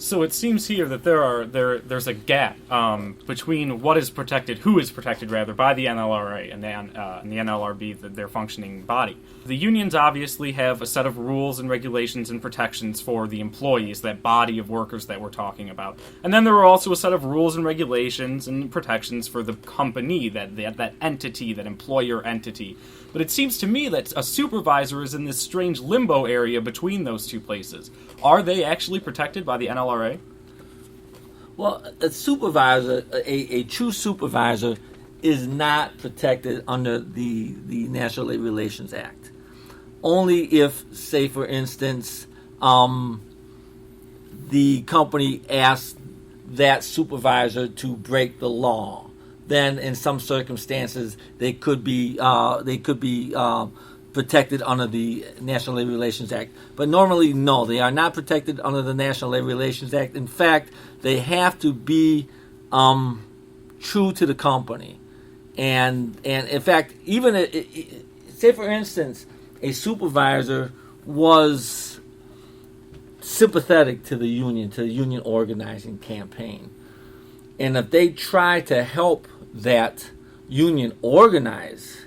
So it seems here that there's a gap between what is protected, who is protected rather, by the NLRA and the NLRB, their functioning body. The unions obviously have a set of rules and regulations and protections for the employees, that body of workers that we're talking about. And then there are also a set of rules and regulations and protections for the company, that entity, that employer entity. But it seems to me that a supervisor is in this strange limbo area between those two places. Are they actually protected by the NLRA? Well, a supervisor, a true supervisor, is not protected under the National Labor Relations Act. Only if, say for instance, the company asks that supervisor to break the law. Then, in some circumstances, they could be protected under the National Labor Relations Act. But normally, no, they are not protected under the National Labor Relations Act. In fact, they have to be true to the company. And in fact, even say for instance, a supervisor was sympathetic to the union organizing campaign, and if they try to help that union organize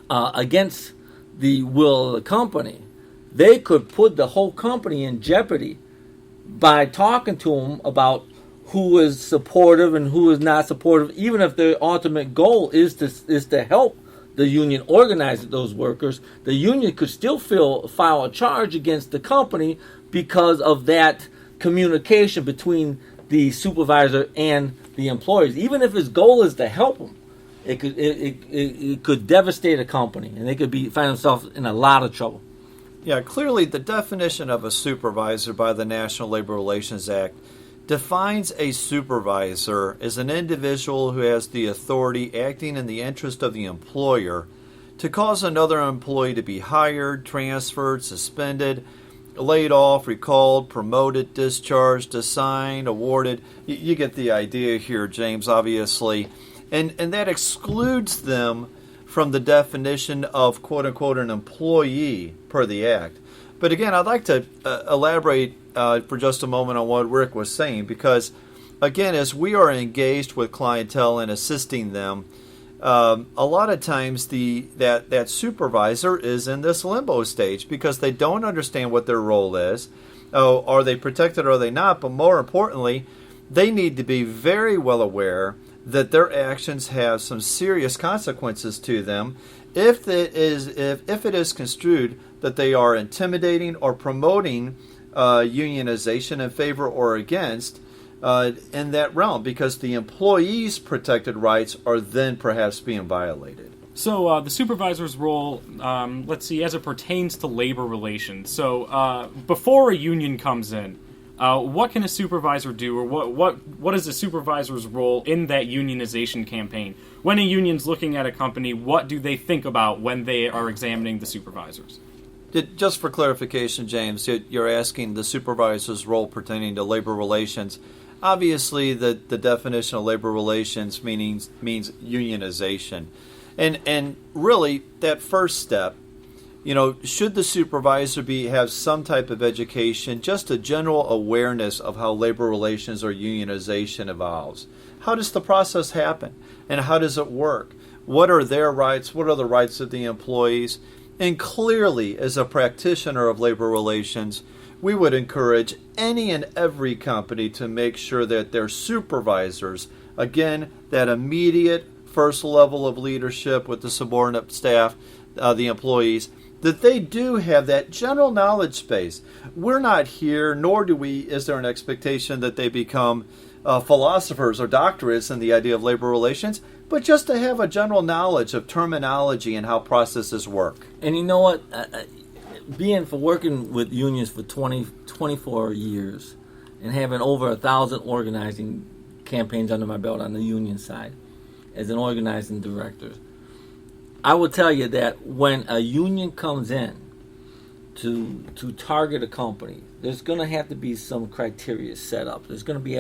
against the will of the company, they could put the whole company in jeopardy by talking to them about who is supportive and who is not supportive, even if their ultimate goal is to help the union organize those workers. The union could still file a charge against the company because of that communication between the supervisor and the employees. Even if his goal is to help them, it could devastate a company, and they could find themselves in a lot of trouble. Yeah, clearly the definition of a supervisor by the National Labor Relations Act defines a supervisor as an individual who has the authority, acting in the interest of the employer, to cause another employee to be hired, transferred, suspended, laid off, recalled, promoted, discharged, assigned, awarded. You get the idea here, James, obviously. And that excludes them from the definition of, quote-unquote, an employee per the Act. But again, I'd like to elaborate for just a moment on what Rick was saying, because, again, as we are engaged with clientele and assisting them, a lot of times that supervisor is in this limbo stage because they don't understand what their role is. Oh, are they protected or are they not? But more importantly, they need to be very well aware that their actions have some serious consequences to them if it is construed that they are intimidating or promoting unionization in favor or against in that realm, because the employees' protected rights are then perhaps being violated. So the supervisor's role, let's see, as it pertains to labor relations. So before a union comes in, what can a supervisor do, or what is a supervisor's role in that unionization campaign? When a union's looking at a company, what do they think about when they are examining the supervisors? Just for clarification, James, you're asking the supervisor's role pertaining to labor relations. Obviously, the definition of labor relations means unionization. And really, that first step, should the supervisor have some type of education, just a general awareness of how labor relations or unionization evolves? How does the process happen? And how does it work? What are their rights? What are the rights of the employees? And clearly, as a practitioner of labor relations, we would encourage any and every company to make sure that their supervisors, again, that immediate first level of leadership with the subordinate staff, the employees, that they do have that general knowledge base. We're not here, nor is there an expectation that they become philosophers or doctorates in the idea of labor relations, but just to have a general knowledge of terminology and how processes work. And you know what? Working with unions for 24 years and having over 1,000 organizing campaigns under my belt on the union side as an organizing director, I will tell you that when a union comes in to target a company, there's going to have to be some criteria set up. There's going to be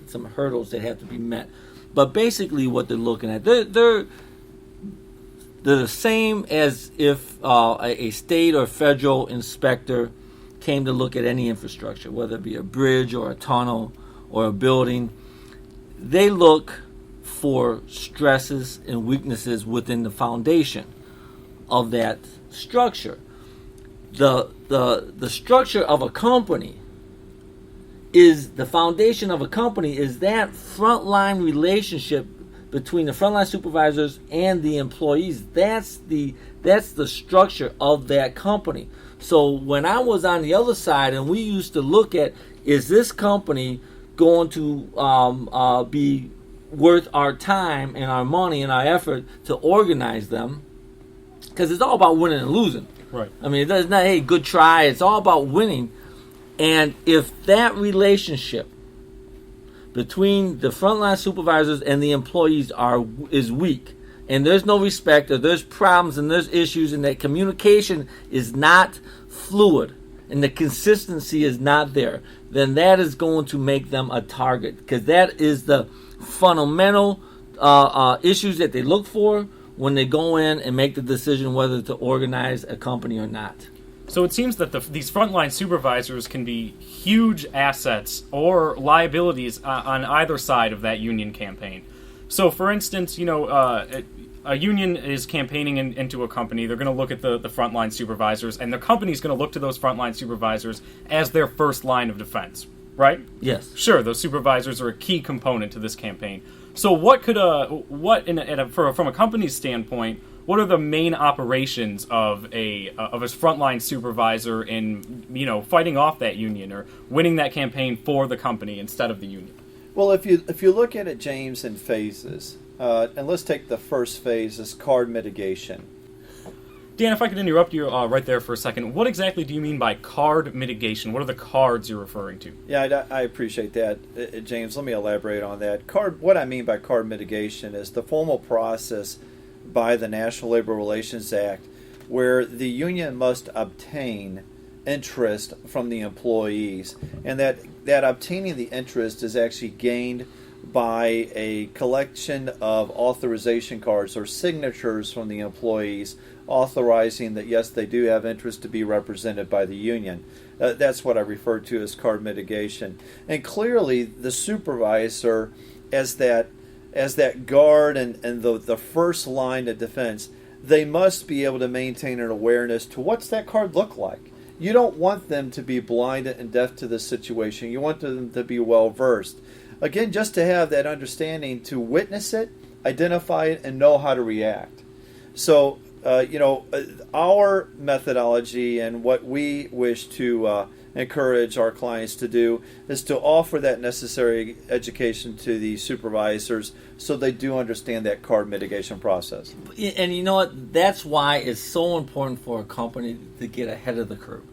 some hurdles that have to be met. But basically what they're looking at, they're the same as if a state or federal inspector came to look at any infrastructure, whether it be a bridge or a tunnel or a building, they look for stresses and weaknesses within the foundation of that structure. The structure of a company is the foundation of a company is that frontline relationship between the frontline supervisors and the employees. That's the structure of that company. So when I was on the other side and we used to look at, is this company going to be worth our time and our money and our effort to organize them? Because it's all about winning and losing. Right. I mean, it's not, hey, good try. It's all about winning. And if that relationship between the frontline supervisors and the employees is weak, and there's no respect, or there's problems and there's issues, and that communication is not fluid, and the consistency is not there, then that is going to make them a target, because that is the fundamental issues that they look for when they go in and make the decision whether to organize a company or not. So it seems that these frontline supervisors can be huge assets or liabilities on either side of that union campaign. So, for instance, a union is campaigning into a company. They're going to look at the frontline supervisors, and the company's going to look to those frontline supervisors as their first line of defense, right? Yes. Sure, those supervisors are a key component to this campaign. So what could from a company's standpoint, what are the main operations of a frontline supervisor in fighting off that union or winning that campaign for the company instead of the union? Well, if you look at it, James, in phases, and let's take the first phase as card mitigation. Dan, if I could interrupt you right there for a second, what exactly do you mean by card mitigation? What are the cards you're referring to? Yeah, I appreciate that, James. Let me elaborate on that. What I mean by card mitigation is the formal process by the National Labor Relations Act where the union must obtain interest from the employees, and that obtaining the interest is actually gained by a collection of authorization cards or signatures from the employees authorizing that, yes, they do have interest to be represented by the union. That's what I refer to as card mitigation. And clearly the supervisor, as that guard and the first line of defense, they must be able to maintain an awareness to what's that card look like. You don't want them to be blind and deaf to the situation. You want them to be well versed. Again, just to have that understanding to witness it, identify it, and know how to react. So, our methodology and what we wish to encourage our clients to do is to offer that necessary education to the supervisors so they do understand that card mitigation process. And you know what? That's why it's so important for a company to get ahead of the curve.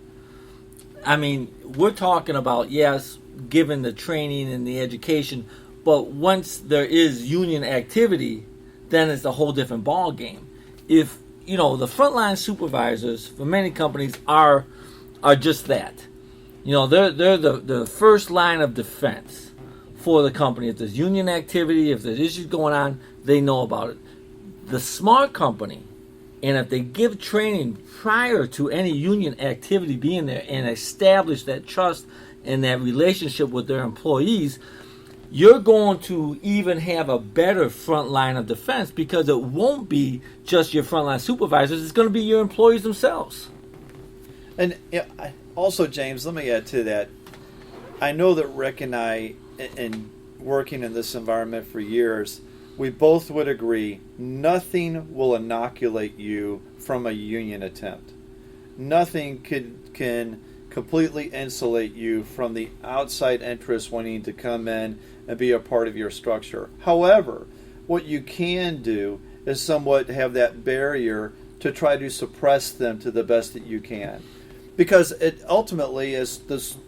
I mean, we're talking about, yes, given the training and the education, but once there is union activity, then it's a whole different ball game. If the frontline supervisors for many companies are just that. They're the first line of defense for the company. If there's union activity, if there's issues going on, they know about it. The smart company, and if they give training prior to any union activity being there and establish that trust and that relationship with their employees, you're going to even have a better front line of defense, because it won't be just your frontline supervisors, it's going to be your employees themselves. And also, James, let me add to that. I know that Rick and I, in working in this environment for years, we both would agree nothing will inoculate you from a union attempt. Nothing can completely insulate you from the outside interests wanting to come in and be a part of your structure. However, what you can do is somewhat have that barrier to try to suppress them to the best that you can. Because it ultimately is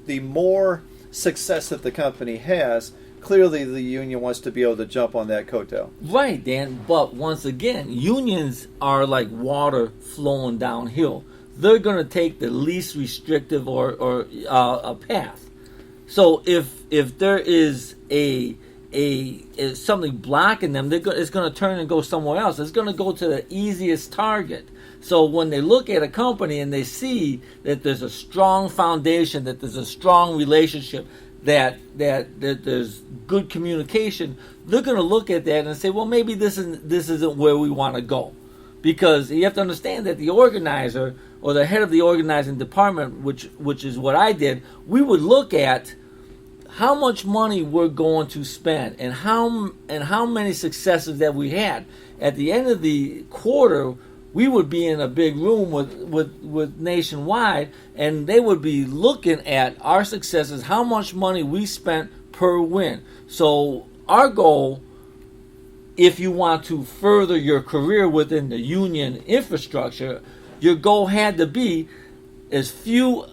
the more success that the company has, clearly the union wants to be able to jump on that coattail. Right, Dan. But once again, unions are like water flowing downhill. They're going to take the least restrictive or a path. So if there is is something blocking them, it's going to turn and go somewhere else. It's going to go to the easiest target. So when they look at a company and they see that there's a strong foundation, that there's a strong relationship, that there's good communication, they're going to look at that and say, well, maybe this isn't where we want to go. Because you have to understand that the organizer or the head of the organizing department, which is what I did, we would look at how much money we're going to spend and how many successes that we had. At the end of the quarter, we would be in a big room with Nationwide, and they would be looking at our successes, how much money we spent per win. So our goal, if you want to further your career within the union infrastructure, your goal had to be as few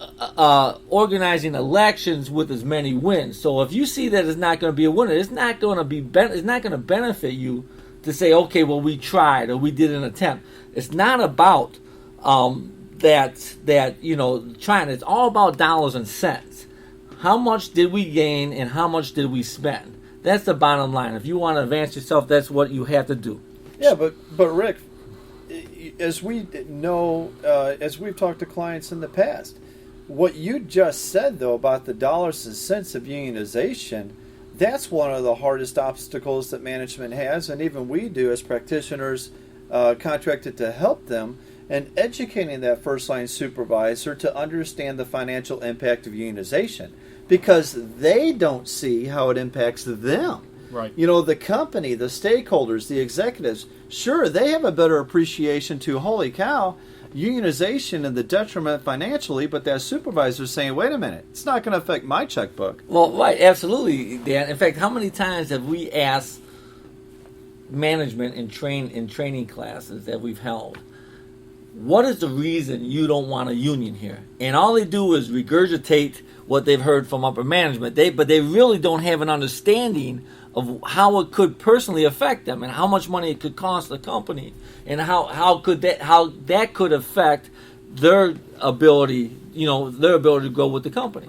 organizing elections with as many wins. So if you see that it's not going to be a winner, it's not going to benefit you to say, okay, well, we tried or we did an attempt. It's not about that trying. It's all about dollars and cents. How much did we gain and how much did we spend? That's the bottom line. If you want to advance yourself, that's what you have to do. Yeah, but Rick, as we know, as we've talked to clients in the past, what you just said, though, about the dollars and cents of unionization, that's one of the hardest obstacles that management has, and even we do as practitioners contracted to help them, and educating that first-line supervisor to understand the financial impact of unionization, because they don't see how it impacts them. Right. The company, the stakeholders, the executives, sure, they have a better appreciation to, holy cow, unionization and the detriment financially, but that supervisor is saying, wait a minute, it's not going to affect my checkbook. Well, right, absolutely, Dan. In fact, how many times have we asked management in training classes that we've held, what is the reason you don't want a union here? And all they do is regurgitate what they've heard from upper management. But they really don't have an understanding of how it could personally affect them and how much money it could cost the company and how that could affect their ability, to grow with the company.